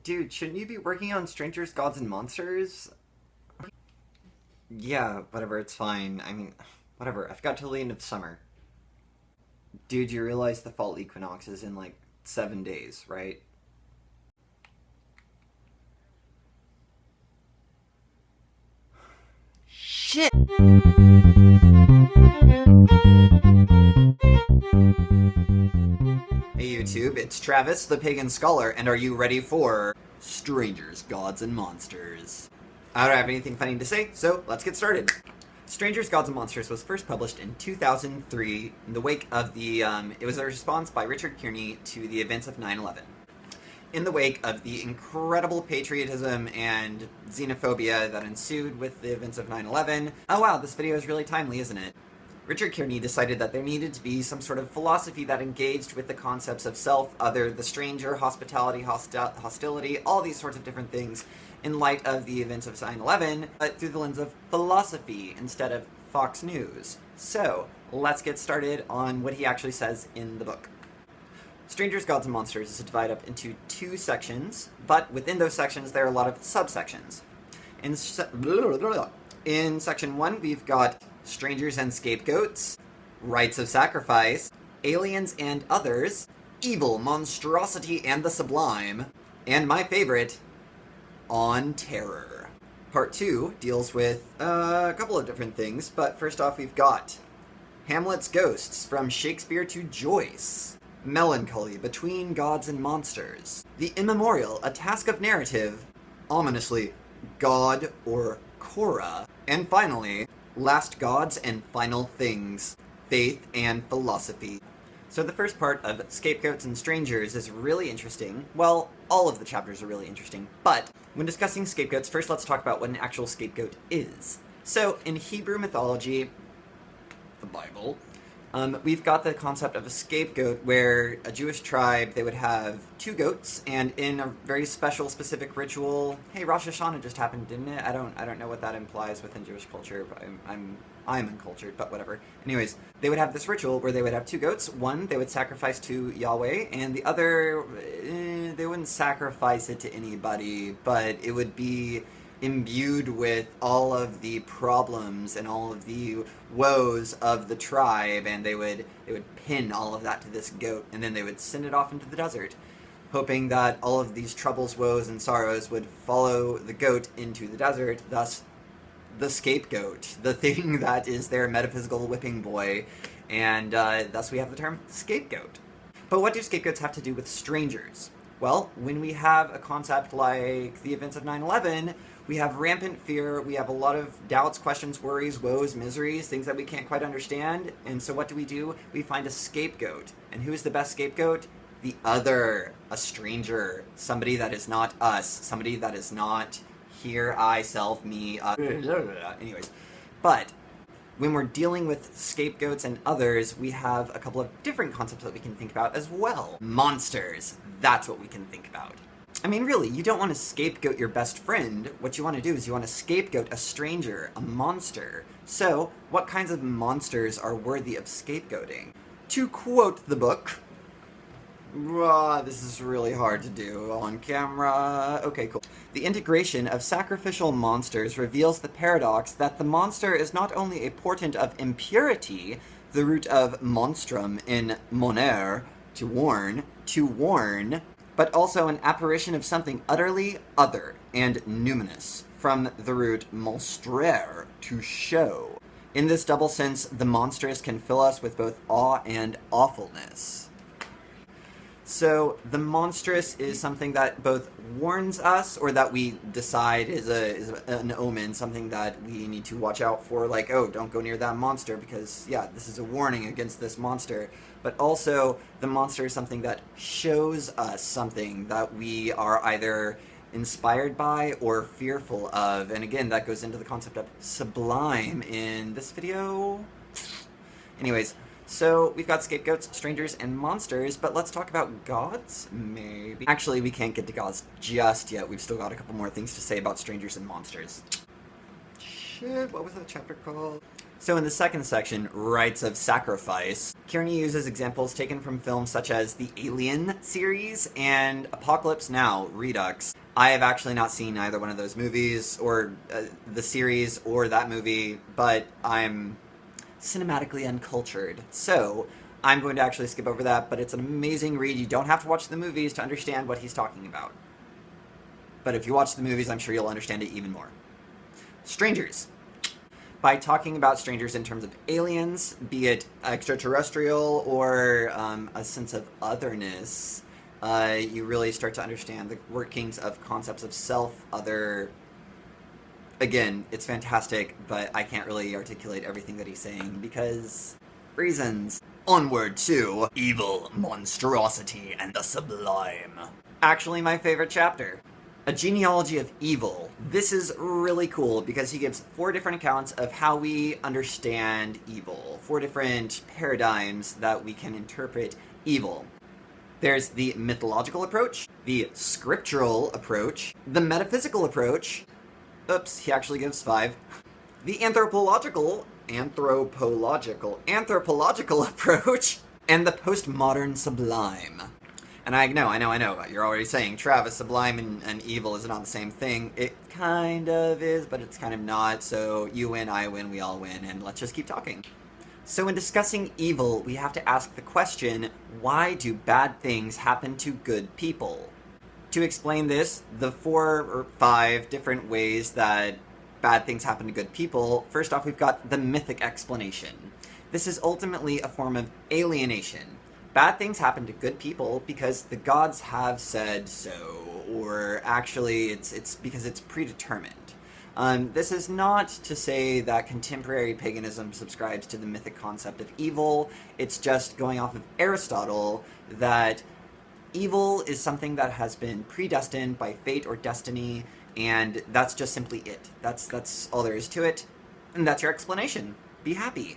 Dude, shouldn't you be working on Strangers, Gods, and Monsters? Yeah, whatever, it's fine. I mean, whatever. I've got till the end of summer. Dude, you realize the fall equinox is in like 7 days, right? Shit! Hey YouTube, it's Travis, the Pagan Scholar, and are you ready for Strangers, Gods, and Monsters? I don't have anything funny to say, so let's get started. Strangers, Gods, and Monsters was first published in 2003 in the wake of it was a response by Richard Kearney to the events of 9/11. In the wake of the incredible patriotism and xenophobia that ensued with the events of 9/11, oh wow, this video is really timely, isn't it? Richard Kearney decided that there needed to be some sort of philosophy that engaged with the concepts of self, other, the stranger, hospitality, hostility, all these sorts of different things in light of the events of 9/11, but through the lens of philosophy instead of Fox News. So, let's get started on what he actually says in the book. Strangers, Gods, and Monsters is divided up into two sections, but within those sections there are a lot of subsections. In section 1 we've got Strangers and Scapegoats, Rites of Sacrifice, Aliens and Others, Evil, Monstrosity, and the Sublime, and my favorite, On Terror. Part 2 deals with a couple of different things, but first off we've got Hamlet's Ghosts, From Shakespeare to Joyce, Melancholy, Between Gods and Monsters, The Immemorial, A Task of Narrative, ominously, God or Korra, and finally, Last Gods and Final Things, Faith and Philosophy. So the first part of Scapegoats and Strangers is really interesting. Well, all of the chapters are really interesting, but when discussing scapegoats, first let's talk about what an actual scapegoat is. So, in Hebrew mythology, the Bible, we've got the concept of a scapegoat where a Jewish tribe, they would have two goats, and in a very special, specific ritual, hey, Rosh Hashanah just happened, didn't it? I don't know what that implies within Jewish culture, but I'm uncultured, but whatever. Anyways, they would have this ritual where they would have two goats. One, they would sacrifice to Yahweh, and the other, they wouldn't sacrifice it to anybody, but it would be imbued with all of the problems and all of the woes of the tribe, and they would pin all of that to this goat, and then they would send it off into the desert, hoping that all of these troubles, woes, and sorrows would follow the goat into the desert, thus the scapegoat, the thing that is their metaphysical whipping boy, and thus we have the term scapegoat. But what do scapegoats have to do with strangers? Well, when we have a concept like the events of 9/11, we have rampant fear, we have a lot of doubts, questions, worries, woes, miseries, things that we can't quite understand, and so what do? We find a scapegoat. And who is the best scapegoat? The other, a stranger, somebody that is not us, somebody that is not here, I, self, me, anyways. But when we're dealing with scapegoats and others, we have a couple of different concepts that we can think about as well. Monsters, that's what we can think about. I mean, really, you don't want to scapegoat your best friend. What you want to do is you want to scapegoat a stranger, a monster. So, what kinds of monsters are worthy of scapegoating? To quote the book, this is really hard to do on camera. Okay, cool. The integration of sacrificial monsters reveals the paradox that the monster is not only a portent of impurity, the root of monstrum in moner, to warn, but also an apparition of something utterly other and numinous, from the root monstrare, to show. In this double sense, the monstrous can fill us with both awe and awfulness. So, the monstrous is something that both warns us, or that we decide is an omen, something that we need to watch out for, like, oh, don't go near that monster, because, yeah, this is a warning against this monster. But also, the monster is something that shows us something that we are either inspired by or fearful of. And again, that goes into the concept of sublime in this video. Anyways, so we've got scapegoats, strangers, and monsters, but let's talk about gods, maybe? Actually, we can't get to gods just yet. We've still got a couple more things to say about strangers and monsters. Shit, what was that chapter called? So in the second section, Rites of Sacrifice, Kearney uses examples taken from films such as the Alien series and Apocalypse Now, Redux. I have actually not seen either one of those movies, or the series, or that movie, but I'm cinematically uncultured. So I'm going to actually skip over that, but it's an amazing read. You don't have to watch the movies to understand what he's talking about. But if you watch the movies, I'm sure you'll understand it even more. Strangers. By talking about strangers in terms of aliens, be it extraterrestrial or a sense of otherness, you really start to understand the workings of concepts of self, other. Again, it's fantastic, but I can't really articulate everything that he's saying because reasons. Onward to evil, monstrosity, and the sublime. Actually, my favorite chapter. A genealogy of evil. This is really cool because he gives 4 different accounts of how we understand evil. 4 different paradigms that we can interpret evil. There's the mythological approach, the scriptural approach, the metaphysical approach. Oops, he actually gives 5. The anthropological approach, and the postmodern sublime. And I know, you're already saying, Travis, sublime and evil is not the same thing. It kind of is, but it's kind of not, so you win, I win, we all win, and let's just keep talking. So in discussing evil, we have to ask the question, why do bad things happen to good people? To explain this, the 4 or 5 different ways that bad things happen to good people, first off we've got the mythic explanation. This is ultimately a form of alienation. Bad things happen to good people because the gods have said so, or actually it's because it's predetermined. This is not to say that contemporary paganism subscribes to the mythic concept of evil. It's just going off of Aristotle that evil is something that has been predestined by fate or destiny, and that's just simply it. That's all there is to it, and that's your explanation. Be happy.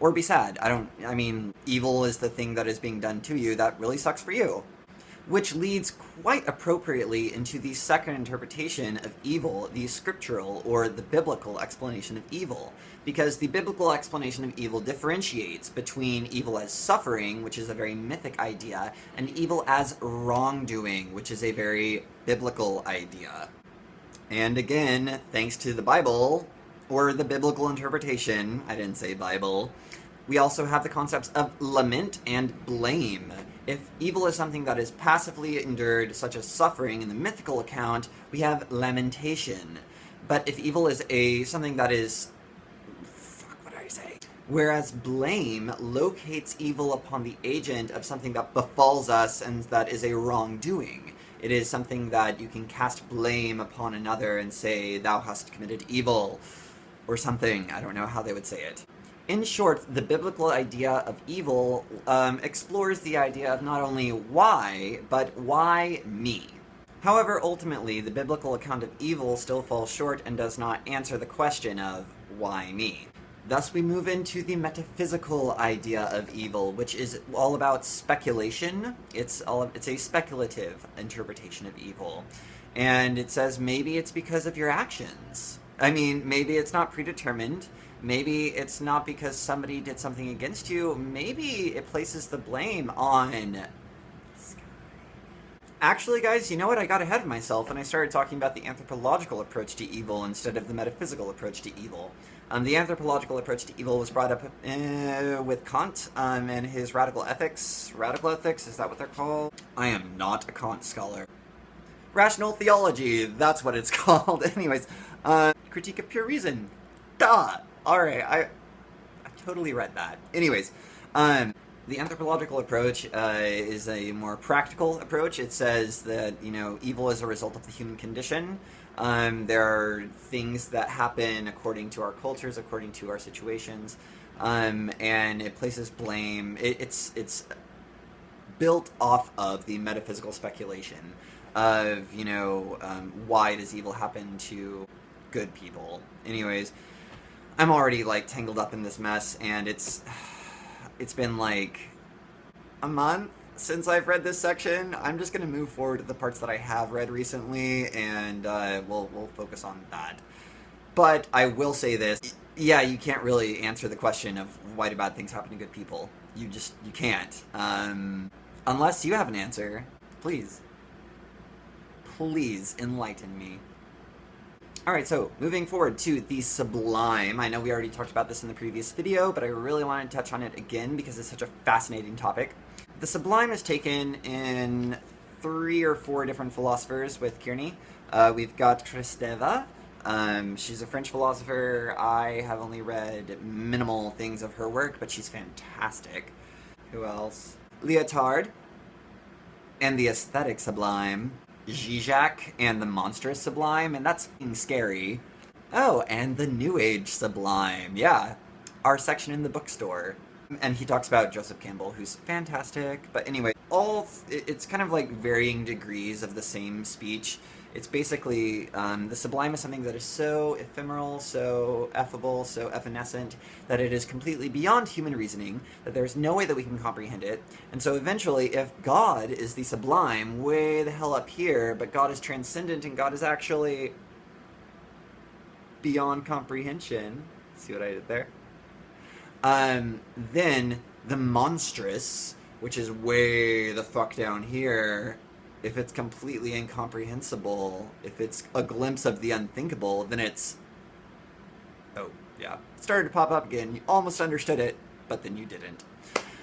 Or be sad. I mean, evil is the thing that is being done to you. That really sucks for you. Which leads quite appropriately into the second interpretation of evil, the scriptural or the biblical explanation of evil. Because the biblical explanation of evil differentiates between evil as suffering, which is a very mythic idea, and evil as wrongdoing, which is a very biblical idea. And again, thanks to the Bible, or the biblical interpretation, I didn't say Bible, we also have the concepts of lament and blame. If evil is something that is passively endured, such as suffering in the mythical account, we have lamentation. But if evil is something that is... what did I say? Whereas blame locates evil upon the agent of something that befalls us and that is a wrongdoing. It is something that you can cast blame upon another and say, thou hast committed evil, or something. I don't know how they would say it. In short, the biblical idea of evil explores the idea of not only why, but why me. However, ultimately, the biblical account of evil still falls short and does not answer the question of why me. Thus, we move into the metaphysical idea of evil, which is all about speculation. It's a speculative interpretation of evil. And it says maybe it's because of your actions. I mean, maybe it's not predetermined. Maybe it's not because somebody did something against you. Maybe it places the blame on... Actually, guys, you know what? I got ahead of myself and I started talking about the anthropological approach to evil instead of the metaphysical approach to evil. The anthropological approach to evil was brought up with Kant and his radical ethics. Radical ethics, is that what they're called? I am not a Kant scholar. Rational theology, that's what it's called. Anyways, critique of pure reason. Duh! Alright, I totally read that. Anyways, the anthropological approach is a more practical approach. It says that, evil is a result of the human condition. There are things that happen according to our cultures, according to our situations, and it places blame. It's built off of the metaphysical speculation of, why does evil happen to good people. Anyways, I'm already, tangled up in this mess, and it's been, a month since I've read this section. I'm just going to move forward to the parts that I have read recently, and we'll focus on that. But I will say this. Yeah, you can't really answer the question of why do bad things happen to good people. You can't. Unless you have an answer, please. Please enlighten me. Alright, so moving forward to the sublime. I know we already talked about this in the previous video, but I really wanted to touch on it again because it's such a fascinating topic. The sublime is taken in 3 or 4 different philosophers with Kearney. We've got Kristeva. She's a French philosopher. I have only read minimal things of her work, but she's fantastic. Who else? Lyotard and the aesthetic sublime. Zizek and the monstrous sublime, and that's scary. Oh, and the New Age sublime. Yeah, our section in the bookstore. And he talks about Joseph Campbell, who's fantastic. But anyway, it's kind of like varying degrees of the same speech. It's basically, the sublime is something that is so ephemeral, so effable, so evanescent, that it is completely beyond human reasoning, that there's no way that we can comprehend it. And so eventually, if God is the sublime, way the hell up here, but God is transcendent and God is actually beyond comprehension, see what I did there? Then the monstrous, which is way the fuck down here, if it's completely incomprehensible, if it's a glimpse of the unthinkable, then it's... Oh, yeah. It started to pop up again. You almost understood it, but then you didn't.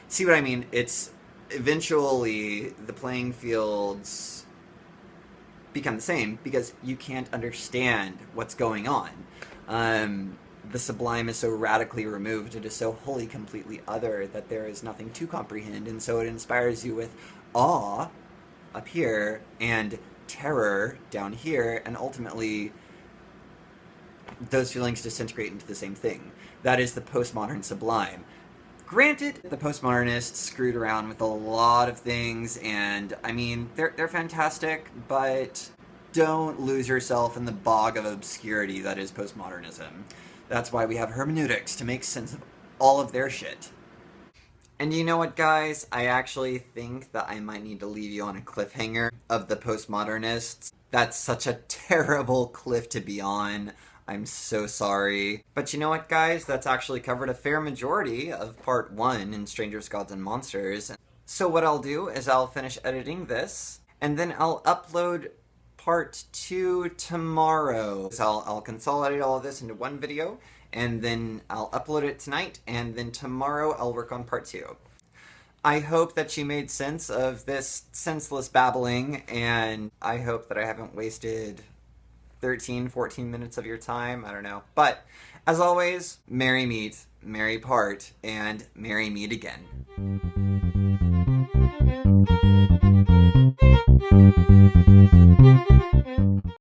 See what I mean? It's... Eventually, the playing fields become the same because you can't understand what's going on. The sublime is so radically removed, it is so wholly completely other that there is nothing to comprehend, and so it inspires you with awe up here and terror down here, and ultimately those feelings disintegrate into the same thing. That is the postmodern sublime. Granted, the postmodernists screwed around with a lot of things, and I mean, they're fantastic, but don't lose yourself in the bog of obscurity that is postmodernism. That's why we have hermeneutics, to make sense of all of their shit. And you know what, guys? I actually think that I might need to leave you on a cliffhanger of the postmodernists. That's such a terrible cliff to be on. I'm so sorry. But you know what, guys? That's actually covered a fair majority of part 1 in Strangers, Gods, and Monsters. So what I'll do is I'll finish editing this, and then I'll upload part 2 tomorrow. So I'll consolidate all of this into one video, and then I'll upload it tonight, and then tomorrow I'll work on part 2. I hope that you made sense of this senseless babbling, and I hope that I haven't wasted 13, 14 minutes of your time. I don't know. But, as always, merry meet, merry part, and merry meet again.